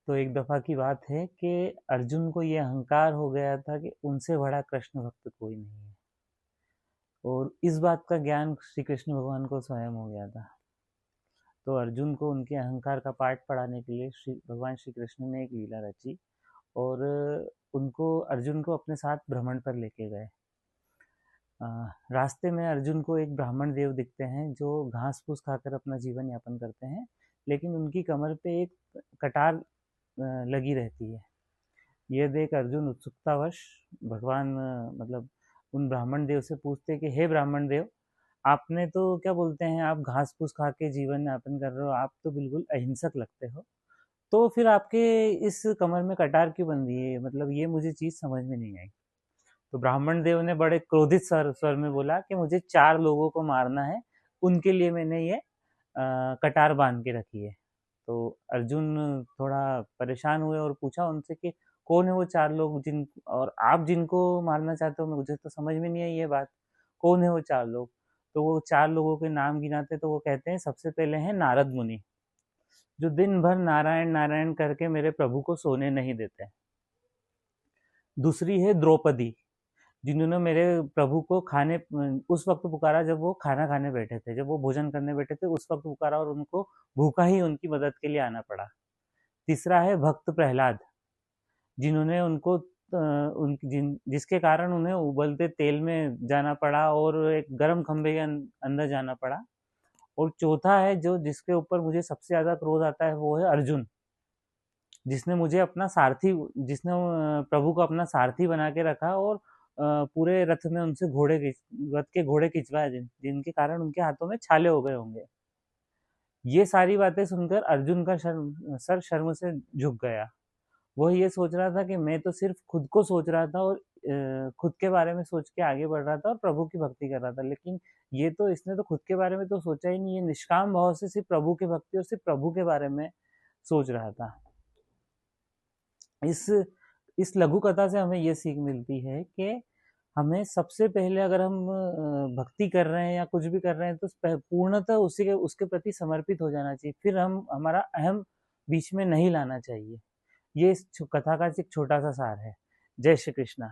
तो एक दफ़ा की बात है कि अर्जुन को ये अहंकार हो गया था कि उनसे बड़ा कृष्ण भक्त कोई नहीं है। और इस बात का ज्ञान श्री कृष्ण भगवान को स्वयं हो गया था। तो अर्जुन को उनके अहंकार का पाठ पढ़ाने के लिए भगवान श्री कृष्ण ने एक लीला रची और उनको अर्जुन को अपने साथ भ्रमण पर लेके गए। रास्ते में अर्जुन को एक ब्राह्मण देव दिखते हैं जो घास फूस खाकर अपना जीवन यापन करते हैं, लेकिन उनकी कमर पे एक कटार लगी रहती है। ये देख अर्जुन उत्सुकतावश भगवान मतलब उन ब्राह्मण देव से पूछते कि हे ब्राह्मण देव, आपने तो क्या बोलते हैं, आप घास फूस खा के जीवन यापन कर रहे हो, आप तो बिल्कुल अहिंसक लगते हो, तो फिर आपके इस कमर में कटार क्यों बंधी है? मतलब ये मुझे चीज समझ में नहीं आई। तो ब्राह्मण देव ने बड़े क्रोधित स्वर में बोला कि मुझे 4 लोगों को मारना है, उनके लिए मैंने ये कटार बांध के रखी है। तो अर्जुन थोड़ा परेशान हुए और पूछा उनसे कि कौन है वो 4 लोग जिन और आप जिनको मारना चाहते हो, मुझे तो समझ में नहीं आई ये बात, कौन है वो 4 लोग? तो वो 4 लोगों के नाम गिनाते तो वो कहते हैं सबसे पहले हैं नारद मुनि, जो दिन भर नारायण नारायण करके मेरे प्रभु को सोने नहीं देते। दूसरी है द्रौपदी, जिन्होंने मेरे प्रभु को खाने उस वक्त पुकारा जब वो खाना खाने बैठे थे, जब वो भोजन करने बैठे थे उस वक्त पुकारा और उनको भूखा ही उनकी मदद के लिए आना पड़ा। तीसरा है भक्त प्रहलाद, जिन्होंने उनको जिसके कारण उन्हें उबलते तेल में जाना पड़ा और एक गर्म खंभे के अंदर जाना पड़ा। और चौथा है जो जिसके ऊपर मुझे सबसे ज्यादा क्रोध आता है, वो है अर्जुन, जिसने मुझे अपना सारथी जिसने प्रभु को अपना सारथी बना के रखा और पूरे रथ में उनसे रथ के घोड़े खिंचवाए, जिनके कारण उनके हाथों में छाले हो गए होंगे। ये सारी बातें सुनकर अर्जुन का सर शर्म से झुक गया। वो ये सोच रहा था कि मैं तो सिर्फ खुद को सोच रहा था और खुद के बारे में सोच के आगे बढ़ रहा था और प्रभु की भक्ति कर रहा था, लेकिन ये तो इसने तो खुद के बारे में तो सोचा ही नहीं, ये निष्काम भाव से सिर्फ प्रभु की भक्ति और सिर्फ प्रभु के बारे में सोच रहा था। इस इस लघु कथा से हमें ये सीख मिलती है कि हमें सबसे पहले अगर हम भक्ति कर रहे हैं या कुछ भी कर रहे हैं तो पूर्णतः उसी के उसके प्रति समर्पित हो जाना चाहिए, फिर हम हमारा अहम बीच में नहीं लाना चाहिए। ये इस कथा का एक छोटा सा सार है। जय श्री कृष्णा।